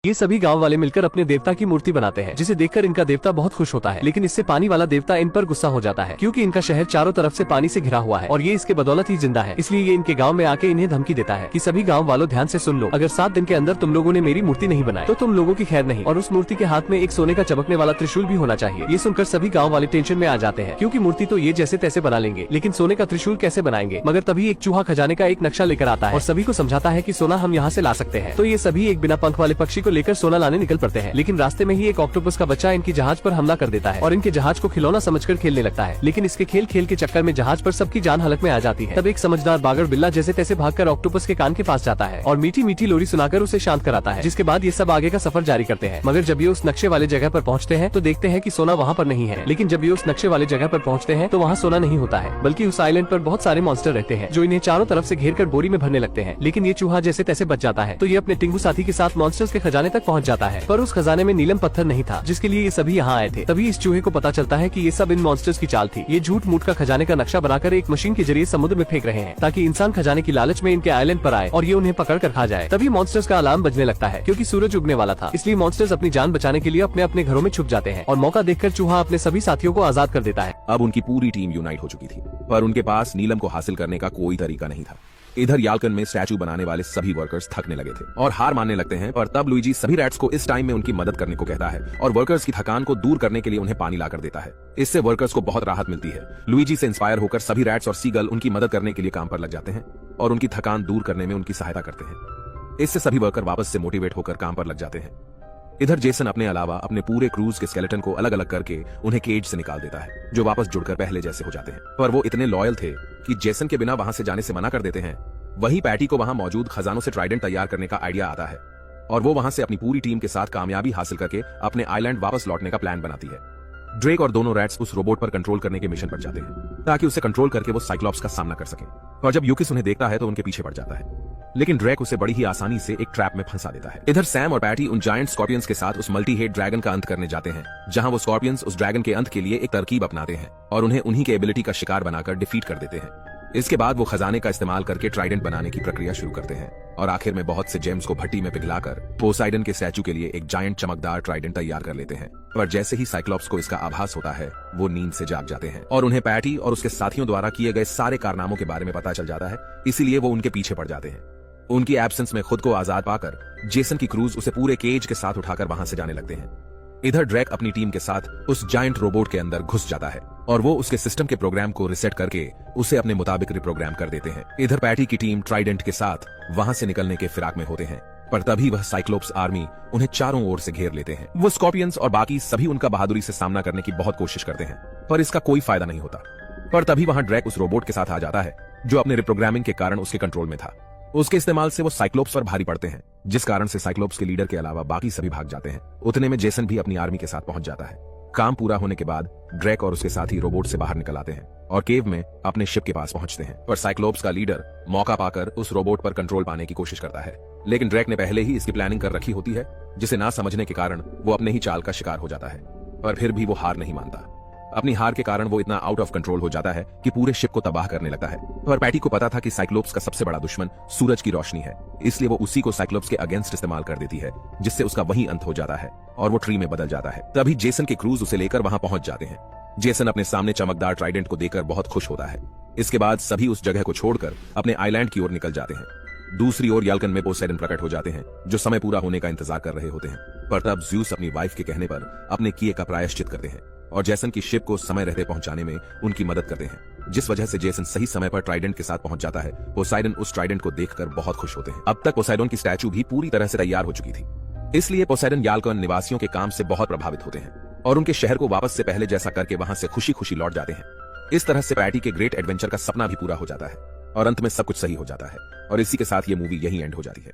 ये सभी गांव वाले मिलकर अपने देवता की मूर्ति बनाते हैं, जिसे देखकर इनका देवता बहुत खुश होता है। लेकिन इससे पानी वाला देवता इन पर गुस्सा हो जाता है, क्योंकि इनका शहर चारों तरफ से पानी से घिरा हुआ है और ये इसके बदौलत ही जिंदा है। इसलिए ये इनके गाँव में आके इन्हें धमकी देता है कि सभी गाँव वालों ध्यान से सुन लो, अगर 7 दिन के अंदर तुम लोगों ने मेरी मूर्ति नहीं बनाई तो तुम लोगों की खैर नहीं। और उस मूर्ति के हाथ में एक सोने का चमकने वाला त्रिशूल भी होना चाहिए। ये सुनकर सभी गाँव वाले टेंशन में आ जाते हैं, क्योंकि मूर्ति तो ये जैसे तैसे बना लेंगे, लेकिन सोने का त्रिशूल कैसे बनाएंगे। मगर तभी एक चूहा खजाने का एक नक्शा लेकर आता है और सभी को समझाता है कि सोना हम यहाँ से ला सकते हैं। तो ये सभी एक बिना पंख वाले पक्षी को लेकर सोना लाने निकल पड़ते हैं। लेकिन रास्ते में ही एक ऑक्टोपस का बच्चा इनकी जहाज पर हमला कर देता है और इनके जहाज को खिलौना समझकर खेलने लगता है। लेकिन इसके खेल खेल के चक्कर में जहाज पर सबकी जान हलक में आ जाती है। तब एक समझदार बागर बिल्ला जैसे तैसे भागकर ऑक्टोपस के कान के पास जाता है और मीठी मीठी लोरी सुनाकर उसे शांत कराता है। जिसके बाद ये सब आगे का सफर जारी करते हैं। मगर जब ये उस नक्शे वाले जगह पर पहुँचते हैं तो देखते हैं कि सोना वहाँ पर नहीं है। लेकिन जब ये उस नक्शे वाले जगह पर पहुँचते हैं तो वहाँ सोना नहीं होता है, बल्कि उस आइलैंड पर बहुत सारे मॉन्स्टर रहते हैं जो इन्हें चारों तरफ से घेर कर बोरी में भरने लगते हैं। लेकिन ये चूहा जैसे तैसे बच जाता है। तो ये अपने टिंगू साथी के साथ मॉन्स्टर्स के खजाने तक पहुँच जाता है, पर उस खजाने में नीलम पत्थर नहीं था जिसके लिए ये सभी यहाँ आए थे। तभी इस चूहे को पता चलता है कि ये सब इन मॉन्स्टर्स की चाल थी। ये झूठ मूठ का खजाने का नक्शा बनाकर एक मशीन के जरिए समुद्र में फेंक रहे हैं, ताकि इंसान खजाने की लालच में इनके आइलैंड पर आए और ये उन्हें पकड़ कर खा जाए। तभी मॉन्स्टर्स का अलार्म बजने लगता है, क्योंकि सूरज उगने वाला था। इसलिए मॉन्स्टर्स अपनी जान बचाने के लिए अपने अपने घरों में छुप जाते हैं और मौका देखकर चूहा अपने सभी साथियों को आजाद कर देता है। अब उनकी पूरी टीम यूनाइट हो चुकी थी, पर उनके पास नीलम को हासिल करने का कोई तरीका नहीं था। इधर याल्कन में स्टैचू बनाने वाले सभी वर्कर्स थकने लगे थे और हार मानने लगते हैं। पर तब लुइजी सभी रैट्स को इस टाइम में उनकी मदद करने को कहता है और वर्कर्स की थकान को दूर करने के लिए उन्हें पानी लाकर देता है। इससे वर्कर्स को बहुत राहत मिलती है। लुइजी से इंस्पायर होकर सभी रैट्स और सीगल उनकी मदद करने के लिए काम पर लग जाते हैं और उनकी थकान दूर करने में उनकी सहायता करते हैं। इससे सभी वर्कर वापस से मोटिवेट होकर काम पर लग जाते हैं। इधर जेसन अपने अलावा अपने पूरे क्रूज के स्केलेटन को अलग अलग करके उन्हें केज से निकाल देता है, जो वापस जुड़कर पहले जैसे हो जाते हैं। पर वो इतने लॉयल थे कि जेसन के बिना वहां से जाने से मना कर देते हैं। वही पैटी को वहां मौजूद खजानों से ट्राइडेंट तैयार करने का आइडिया आता है और वो वहां से अपनी पूरी टीम के साथ कामयाबी हासिल करके अपने आइलैंड वापस लौटने का प्लान बनाती है। ड्रेक और दोनों रैट्स उस रोबोट पर कंट्रोल करने के मिशन पर जाते हैं, ताकि उसे कंट्रोल करके वो साइक्लॉप्स का सामना कर सकें। और जब यूकिस उन्हें देखता है तो उनके पीछे पड़ जाता है, लेकिन ड्रैक उसे बड़ी ही आसानी से एक ट्रैप में फंसा देता है। इधर सैम और पैटी उन जायंट स्कॉर्पियंस के साथ उस मल्टी हेड ड्रैगन का अंत करने जाते हैं, जहां वो स्कॉर्पियंस उस ड्रैगन के अंत के लिए एक तरकीब अपनाते हैं और उन्हें उन्हीं के एबिलिटी का शिकार बनाकर डिफीट कर देते हैं। इसके बाद वो खजाने का इस्तेमाल करके ट्राइडेंट बनाने की प्रक्रिया शुरू करते हैं और आखिर में बहुत से जेम्स को भट्टी में पिघलाकर पोसाइडन के स्टैचू के लिए एक जायंट चमकदार ट्राइडेंट तैयार कर लेते हैं। पर जैसे ही साइक्लॉप्स को इसका आभास होता है, वो नींद से जाग जाते हैं और उन्हें पैटी और उसके साथियों द्वारा किए गए सारे कारनामों के बारे में पता चल जाता है। इसीलिए वो उनके पीछे पड़ जाते हैं। उनकी एब्सेंस में खुद को आजाद पाकर जेसन की क्रूज उसे पूरे केज के साथ उठाकर वहां से जाने लगते हैं। इधर ड्रैक अपनी टीम के साथ उस जायंट रोबोट के अंदर घुस जाता है और वो उसके सिस्टम के प्रोग्राम को रिसेट करके उसे अपने मुताबिक रिप्रोग्राम कर देते हैं। इधर पैटी की टीम ट्राइडेंट के साथ वहां से निकलने के फिराक में होते हैं, पर तभी वह साइक्लोप्स आर्मी उन्हें चारों ओर से घेर लेते हैं। वो स्कॉर्पियंस और बाकी सभी उनका बहादुरी से सामना करने की बहुत कोशिश करते हैं, पर इसका कोई फायदा नहीं होता। पर तभी वहां ड्रैक उस रोबोट के साथ आ जाता है, जो अपने रिप्रोग्रामिंग के कारण उसके कंट्रोल में था। उसके इस्तेमाल से वो साइक्लोप्स पर भारी पड़ते हैं, जिस कारण से साइक्लोप्स के लीडर के अलावा बाकी सभी भाग जाते हैं। उतने में जेसन भी अपनी आर्मी के साथ पहुंच जाता है। काम पूरा होने के बाद ड्रैक और उसके साथी रोबोट से बाहर निकल आते हैं और केव में अपने शिप के पास पहुंचते हैं। पर साइक्लोप्स का लीडर मौका पाकर उस रोबोट पर कंट्रोल पाने की कोशिश करता है, लेकिन ड्रैक ने पहले ही इसकी प्लानिंग कर रखी होती है, जिसे ना समझने के कारण वो अपने ही चाल का शिकार हो जाता है। पर फिर भी वो हार नहीं मानता। अपनी हार के कारण वो इतना आउट ऑफ कंट्रोल हो जाता है कि पूरे शिप को तबाह करने लगता है। पर पैटी को पता था कि साइक्लोप्स का सबसे बड़ा दुश्मन सूरज की रोशनी है, इसलिए वो उसी को साइक्लोप्स के अगेंस्ट इस्तेमाल कर देती है, जिससे उसका वही अंत हो जाता है और वो ट्री में बदल जाता है। तभी जेसन के क्रूज उसे लेकर वहां पहुंच जाते हैं। जेसन अपने सामने चमकदार ट्राइडेंट को देखकर बहुत खुश होता है। इसके बाद सभी उस जगह को छोड़कर अपने आइलैंड की ओर निकल जाते हैं। दूसरी ओर याल्कन में पोसेइडन प्रकट हो जाते हैं, जो समय पूरा होने का इंतजार कर रहे होते हैं। पर तब ज़्यूस अपनी वाइफ के कहने पर अपने किए का प्रायश्चित करते हैं और जेसन की शिप को समय रहते पहुंचाने में उनकी मदद करते हैं, जिस वजह से जेसन सही समय पर ट्राइडेंट के साथ पहुंच जाता है। पोसाइडन उस ट्राइडेंट को देखकर बहुत खुश होते हैं। अब तक पोसाइडन की स्टैचू भी पूरी तरह से तैयार हो चुकी थी, इसलिए पोसाइडन याल्कन निवासियों के काम से बहुत प्रभावित होते हैं और उनके शहर को वापस से पहले जैसा करके वहां से खुशी खुशी लौट जाते हैं। इस तरह से पैटी के ग्रेट एडवेंचर का सपना भी पूरा हो जाता है और अंत में सब कुछ सही हो जाता है और इसी के साथ ये मूवी यही एंड हो जाती है।